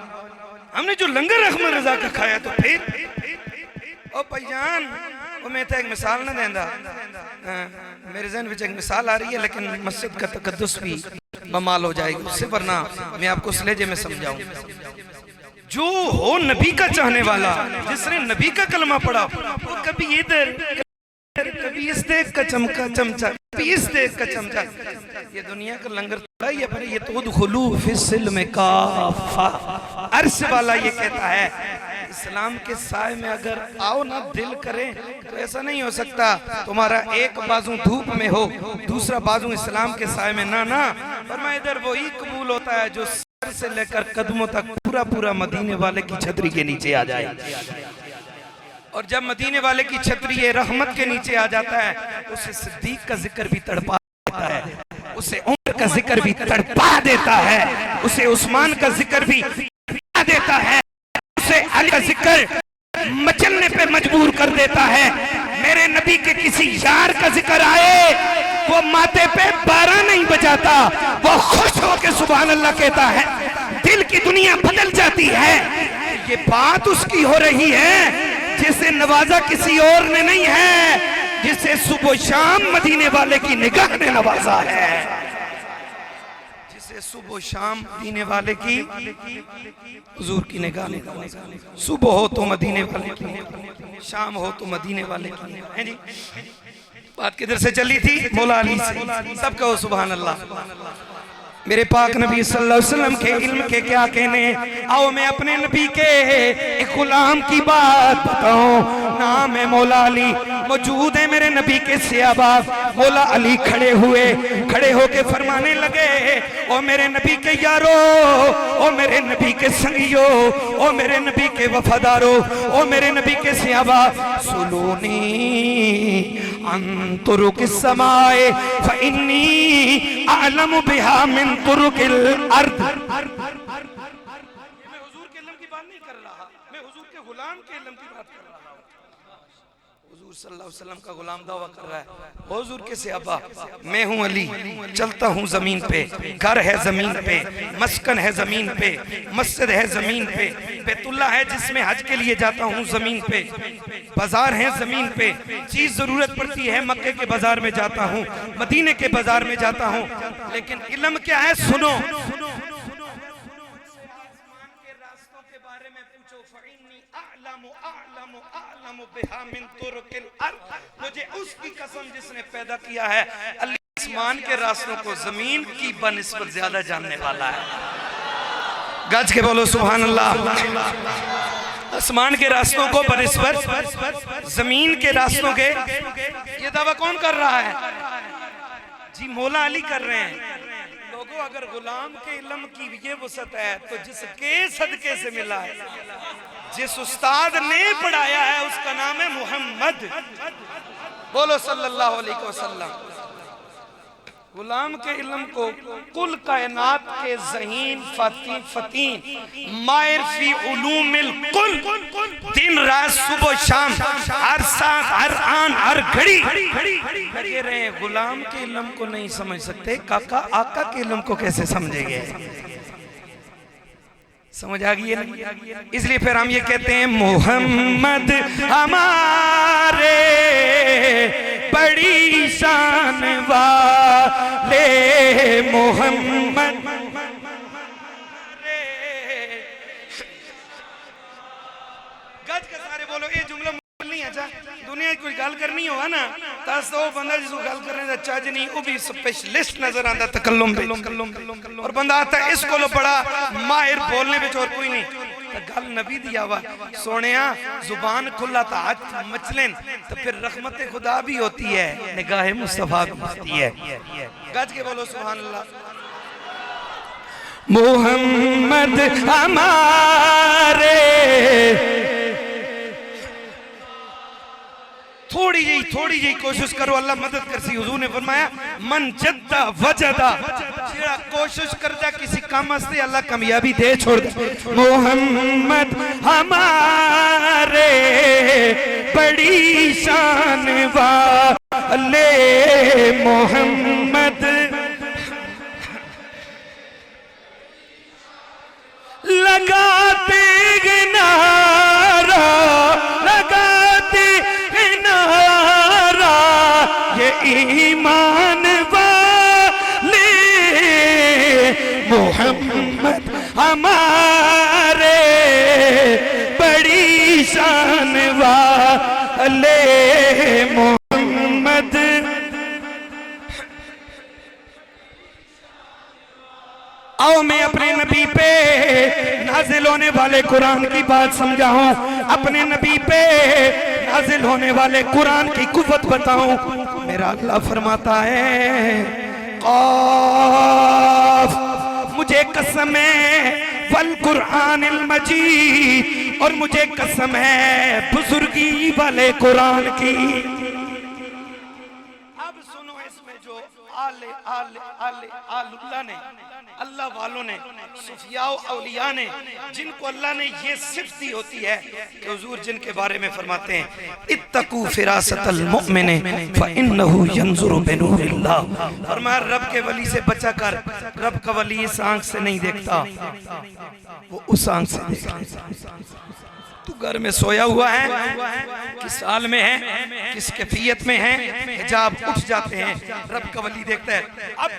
हमने जो लंगर अहमद रजा का खाया तो फिर ओ भाईजान वो मैं तो एक मिसाल ना देंदा, मेरे ज़हन में एक मिसाल आ रही है लेकिन मस्जिद का तकद्दुस भी बमाल हो जाएगी उससे, वरना मैं आपको इस लहजे में समझाऊं। जो हो नबी का चाहने वाला, जिसने नबी का कलमा पढ़ा, वो कभी इधर कभी इस देख का चमका चमचा, कभी इस देख का चमचा। ये दुनिया का लंगर ये पर ये तो दुखुलू फिस्सिल्म काफा, अर्श वाला ये कहता है इस्लाम के साए में अगर आओ ना दिल करे तो ऐसा नहीं हो सकता तुम्हारा एक बाजू धूप में हो दूसरा बाजू इस्लाम के साए में ना ना, फरमाया इधर वही कबूल होता है जो सर से लेकर कदमों तक पूरा पूरा मदीने वाले की छतरी के नीचे आ जाए। और जब मदीने वाले की छतरी रहमत के नीचे आ जाता है उसे सिद्दीक का जिक्र भी तड़पा देता है, उसे उमर का जिक्र भी तड़पा देता है, उसे उस्मान का जिक्र भी तड़पा देता है, उसे अली का जिक्र मचलने पे मजबूर कर देता है। मेरे नबी के किसी यार का जिक्र आए वो माथे पे 12 नहीं बजाता, वो खुश होकर सुभान अल्लाह कहता है, दिल की दुनिया बदल जाती है। ये बात उसकी हो रही है जिसे नवाजा किसी और ने नहीं है, जिसे सुबह शाम मदीने वाले की निगाह ने नवाजा है, जिसे सुबह शाम मदीने वाले की हुजूर की निगाह ने नवाजा। सुबह हो तो मदीने वाले की, शाम हो तो मदीने वाले की है जी। बात किधर से चली थी? मौला अली से। सब कहो सुभान अल्लाह। मेरे पाक नबी सल्लल्लाहु अलैहि वसल्लम के इल्म के क्या कहने। आओ मैं अपने नबी के एक गुलाम की बात बताऊं। नाम है मौला अली। मौजूद है मेरे नबी के सहाबा। मौला अली खड़े हुए, खड़े होके फरमाने लगे, ओ मेरे नबी के यारो, ओ मेरे नबी के संगियो, ओ मेरे नबी के वफादारो, ओ मेरे नबी के सहाबा, सुलूनी अंतुरु किस समाए फइन्नी आलम बिहा मिन तुरुकिल अर्द। मैं हुजूर के इल्म की बात नहीं कर रहा, मैं हुजूर के गुलाम के इल्म की बात कर रहा हूं। हुजूर सल्लल्लाहु अलैहि वसल्लम का गुलाम दावा कर रहा है, हुजूर के सहाबा, मैं हूं अली, चलता हूं जमीन पे, घर है जमीन पे, मस्कन है जमीन पे, मस्जिद है जमीन पे, बैतुल्ला है जिसमें हज के लिए जाता हूं जमीन पे, बाजार है जमीन पे, चीज जरूरत पड़ती है मक्के के बाजार में जाता हूं, मदीने के बाजार में जाता हूं, लेकिन इल्म क्या है सुनो। मुझे उसकी कसम जिसने पैदा किया है, अल्लाह आसमान के रास्तों को जमीन की बनिस्बत ज्यादा जानने वाला है। गज के बोलो सुभान अल्लाह। आसमान के रास्तों को बनिस्बत जमीन के रास्तों के, ये दावा कौन कर रहा है जी? मौला अली कर रहे हैं। लोगों अगर गुलाम के इल्म की ये वसत है तो जिसके सदके से मिला है, जिस उस्ताद ने पढ़ाया है, उसका नाम है मोहम्मद। बोलो सल्लल्लाहु अलैहि वसल्लम। गुलाम के इल्म को कुल कायनात के ज़हीन फतीन माहिर फी उलूमिल कुल, दिन रात सुबह शाम हर साथ हर आन हर घड़ी लगे रहे, गुलाम के इल्म को नहीं समझ सकते, काका आका के इल्म को कैसे समझेंगे? समझ आ गई है? इसलिए फिर हम ये कहते हैं, मोहम्मद हमारे बड़ी शान वाले, मोहम्मद गज के सारे बोलो ये जुमला नहीं अच्छा। दुनिया कोई गल करनी हो ना तो बंदा जिसको गल करने का चज नहीं, वो भी स्पेशलिस्ट नजर आता तकल्लुम पे, और बंदा आता है इसको लो बड़ा माहिर बोलने में, और कोई नहीं। गल नबी दी आवा सोने, जुबान खुला था हाथ मचलें तो फिर रहमत खुदा भी होती है, निगाह मुस्तफा भी होती है। गज के बोलो सुभान अल्लाह। मोहम्मद हमारे, थोड़ी जी कोशिश करो, अल्लाह मदद कर सी। हुजूर ने फरमाया मन जद्दा वजदा, जेड़ा कोशिश करता किसी काम वास्ते अल्लाह कामयाबी दे छोड़ दे। मोहम्मद हमारे बड़ी शान वाले, मोहम्मद लगाते नारा, लगाते नारा ये ईमान वाले, मोहम्मद हमारे बड़ी शान वाले, मोहम्मद। आओ मैं अपने नबी पे नाजिल होने वाले कुरान की बात समझाऊं, अपने नबी पे नाजिल होने वाले कुरान की कुव्वत बताऊं। मेरा अल्लाह फरमाता है, क़ाफ, मुझे कसम है वल कुरानिल मजीद, और मुझे कसम है बुजुर्गी वाले कुरान की। अब सुनो, इसमें जो आले आले आले आलुल्लाह ने, अल्लाह वालों ने, सुफियाओ औलिया ने, जिनको अल्लाह ने ये सिफ्त दी होती है कि हुजूर जिनके बारे में फरमाते हैं, इत्तकू फिरासतल मुमिन फइन्नहु यंजुरु बिनूरिल्लाह, फरमाया रब के वली से बचा कर, रब का वली इस आंख से नहीं देखता, वो उस आंख से देखता है। तू घर में सोया हुआ है, किस हाल में है, किस कैफियत में है, हिजाब उठ जाते हैं, रब का वली देखता है। अब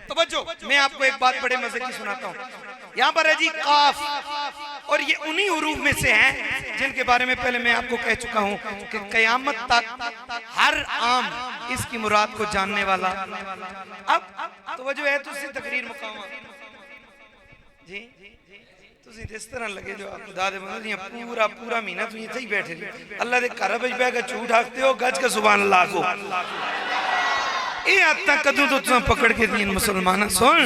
तवज्जो, मैं आपको एक बात बड़े मजे की सुनाता हूँ। यहाँ पर है जी काफ, और ये उन्हीं हुरूफ में से है जिनके बारे में पहले मैं आपको कह चुका हूं कि कयामत तक हर आम इसकी मुराद को जानने वाला। अब तो वजह है तुसी तकरीर मुकामा जी तुसी इस तरह लगे जो आप खुदा दे बंदे पूरा पूरा महीना तुम इथे ही बैठे अल्लाह दे घर विच बैठ के झूठ आखते हो गज के सुभान अल्लाह को ये आयतां कदों तो तुसां पकड़ के दीन मुसलमान सुन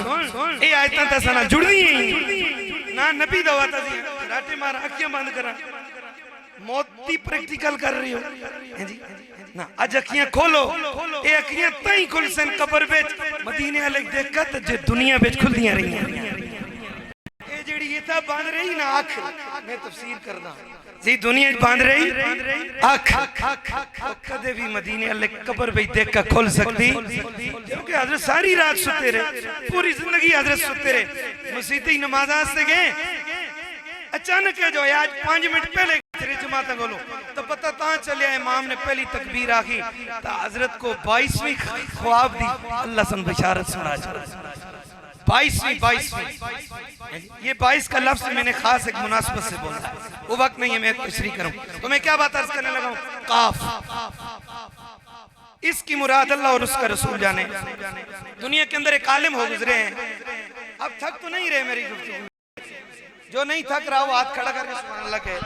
ये आयतां तां साना जुड़दी ना नबी दा वाता दी राटे मार अखियां बंद करा मौत दी प्रैक्टिकल कर रही हो हैं जी ना अज अखियां खोलो ये अखियां तई खुल सन कब्र विच मदीने वाले देखत जे दुनिया विच खुलदियां रही ये जेड़ी ये ता बंद रही ना आंख मैं तफसीर करदा जी दुनिया बंद रही आंख कदे भी मदीने वाले कब्र विच देख के खुल सकती क्योंकि हजरत सारी रात सुते रहे पूरी जिंदगी हजरत सुते रहे मस्जिद की नमाज से गए अचानक है जो आज 5 मिनट पहले जमात बोलो तो पता ता चलिया इमाम ने पहली तकबीर आखी तो हजरत को 22वीं ख्वाब दी अल्लाह सन बशारत सुना 22वीं ये 22 का लफ्ज मैंने खास एक मुनासबत से बोला वो वक्त नहीं है मैं तशरीह करूं तो मैं क्या बात अर्ज करने लगा हूं काफ इसकी मुराद अल्लाह और उसका रसूल जाने। दुनिया के अंदर एक आलिम हो गुजरे हैं अब थक तो नहीं रहे मेरी गुफ्तगू जो नहीं थक रहा वो हाथ खड़ा करके सुभान अल्लाह कहे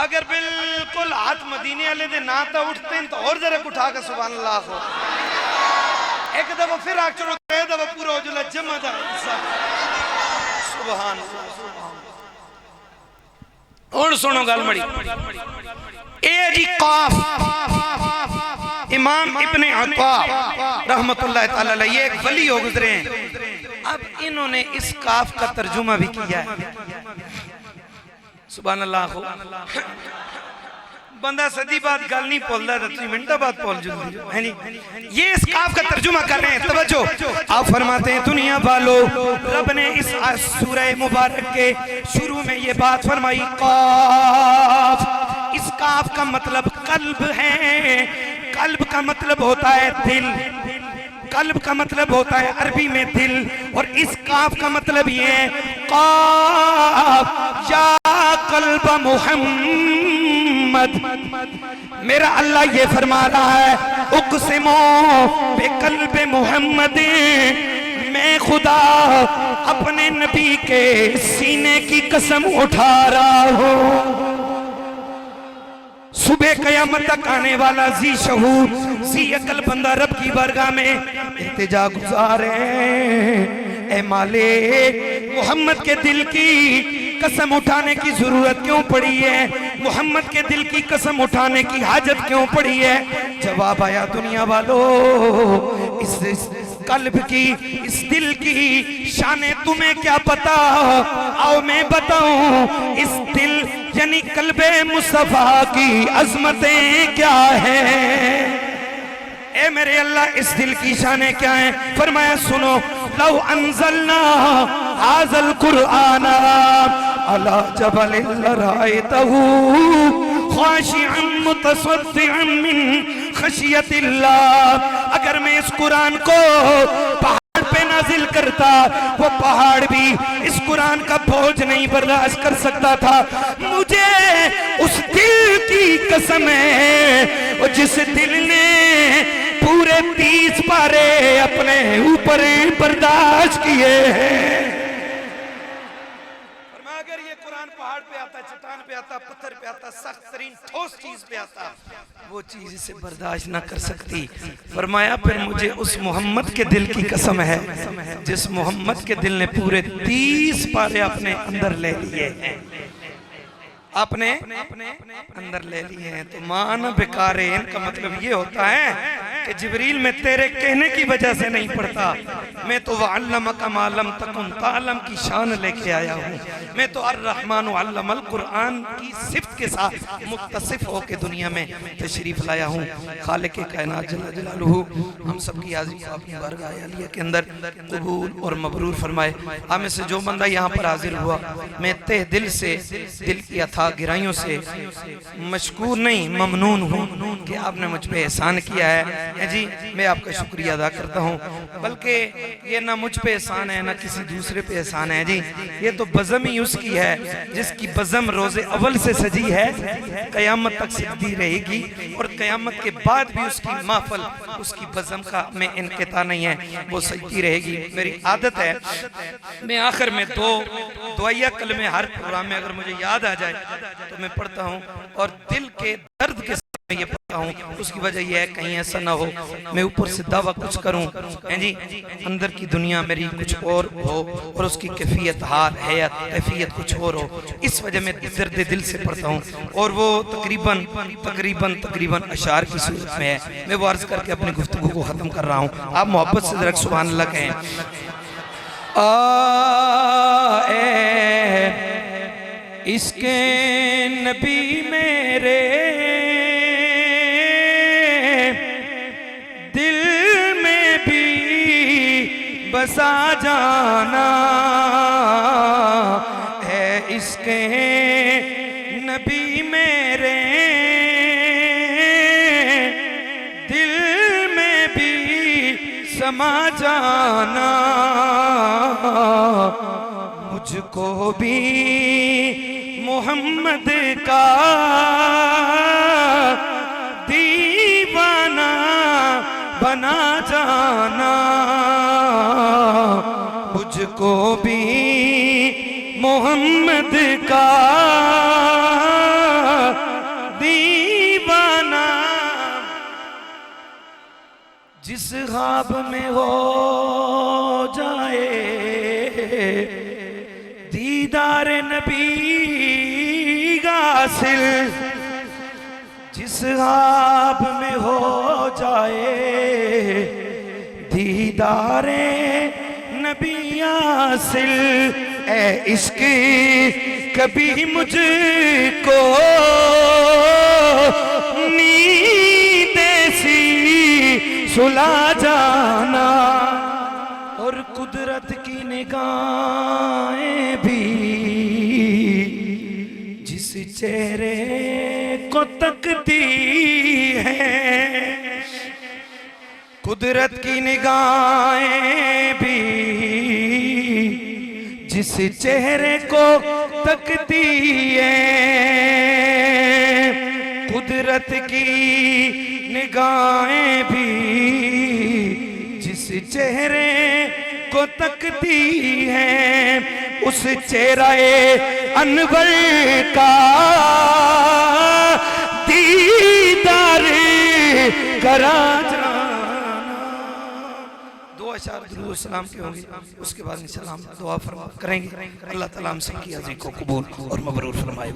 अगर बिल्कुल हाथ मदीने वाले दे ना तो उठते हैं तो और जरा उठा के सुभान अल्लाह हो एक दफा फिर आग चढ़ो एक दफा पूरा हो जुला जमा दा सुभान और सुनो गल मड़ी ए जी काफ इमाम इब्ने अता रहमतुल्लाह तआला अलैह ये एक वली हो गुजरे हैं अब इन्होंने इस काफ का तर्जुमा भी किया है सुभान अल्लाह हो बंदा सदी बाद गल नहीं बोलता तो तुम मिनटा बाद बोल जुलदी है नहीं ये इस काफ का तर्जुमा कर रहे हैं तवज्जो आप फरमाते हैं दुनिया वालों रब ने इस सूरह मुबारक के शुरू में ये बात फरमाई काफ इस काफ का मतलब कल्ब है कल्ब का मतलब होता है दिल कल्ब का मतलब होता है अरबी में दिल और इस काफ का मतलब ये है काफ या कल्ब मुहम्मद मेरा अल्लाह ये फरमा रहा है उक़सिमो बिक़ल्ब मुहम्मद मैं खुदा अपने नबी के सीने की कसम उठा रहा हूँ सुबह कयामत तक आने वाला जी शहूर जी अकल बंदा रब की बारगाह में इल्तिजा गुज़ारे ए मालिक मोहम्मद के दिल की कसम उठाने की जरूरत क्यों पड़ी है मोहम्मद के दिल की कसम उठाने की हाजत क्यों पड़ी है जवाब आया दुनिया वालों इस कल्ब की इस दिल की शाने तुम्हें क्या पता आओ मैं बताऊं इस दिल यानी कल्बे मुस्तफा की अजमतें क्या है ए मेरे अल्लाह इस दिल की शाने क्या है फरमाया सुनो लौ अंज़लना हाज़ल कुरआन अला जबलिन लरायतहु खाशिअन मुतसद्दिअन मिन खशियतिल्लाह अगर मैं इस कुरान को पहाड़ पे नाजिल करता वो पहाड़ भी इस कुरान का बोझ नहीं बर्दाश्त कर सकता था मुझे उस दिल की कसम है वो जिस दिल ने पूरे 30 पारे अपने ऊपर बर्दाश्त किए हैं अगर ये कुरान पहाड़ पे आता चट्टान पे आता पत्थर पे आता सख्त तरीन ठोस चीज पे आता वो चीज इसे बर्दाश्त ना कर सकती फरमाया फिर मुझे उस मोहम्मद के दिल की कसम है जिस मोहम्मद के दिल ने पूरे 30 पारे अपने अंदर ले लिए हैं अपने अंदर ले लिए हैं तो मान बेकारे इनका मतलब ये होता है कि जिब्रील में तेरे कहने की वजह से नहीं पढ़ता मैं तो वअल्लमका मा लम तकुन तालम की शान लेके आया हूँ मैं तो अर्रहमान अल्लमल कुरान की सिफ्त के साथ मुत्तसिफ होके दुनिया में तशरीफ लाया हूँ खालिक कायनात जल्ल जलालुहु हम सब की हाज़िरी अपनी बारगाह आलिया के अंदर कबूल और मबरूर फरमाए हमें से जो बंदा यहाँ पर हाजिर हुआ मैं तहे दिल से दिल की अथा गिराइयों से मशकूर नहीं ममनून हूँ कि आपने मुझ पे एहसान किया है है जी, मैं आपका शुक्रिया अदा करता हूँ। बल्कि ये ना मुझ पे एहसान है ना किसी दूसरे पे एहसान है जी, ये तो बज़म ही उसकी है जिसकी बज़म रोज़े अव्वल से सजी है, क़यामत तक सजदी रहेगी और क़यामत के बाद भी उसकी महफिल, उसकी बज़म का में इनक़ता नहीं है, वो सजदी रहेगी। मेरी आदत है मैं आखिर में दो दुआया कलमे हर प्रोग्राम में अगर मुझे याद आ जाए तो मैं पढ़ता हूँ और दिल के दर्द के साथ मैं ये पढ़ता हूँ। उसकी वजह यह है कहीं ऐसा ना हो मैं ऊपर से दावा कुछ करूँ हैं जी, अंदर की दुनिया मेरी कुछ और हो और उसकी कैफियत हाल हैत कैफियत कुछ और हो, इस वजह में दर्द दिल से पढ़ता हूँ। और वो तकरीबन तकरीबन तकरीबन अशार की सूरत में है। मैं वो अर्ज करके अपनी गुफ्तगू को ख़त्म कर रहा हूँ। आप मोहब्बत से ज़रा सुभान अल्लाह कहें। इसके नबी मेरे दिल में भी बसा जाना है, इसके नबी मेरे दिल में भी समा जाना, मुझको भी मोहम्मद का दीवाना बना जाना, मुझको भी मोहम्मद का दीवाना। जिस ख्वाब में हो जाए दीदार नबी हासिल, जिस ख्वाब में हो जाए दीदार नबी हासिल, ए इश्क कभी मुझको नींद सी सुला जाना, और कुदरत की निगाहें भी जिस चेहरे को तकती है, कुदरत की निगाहें भी जिस चेहरे को तकती है, कुदरत की निगाहें भी जिस चेहरे को तकती है, उस चेहरे अनवर का दीदार करा जाना। दो अशार दुरूद सलाम के होंगे, उसके बाद सलाम दुआ फरमा करेंगे। अल्लाह ताला हम सब की हाज़िरी को कबूल और मबरूर फरमाए।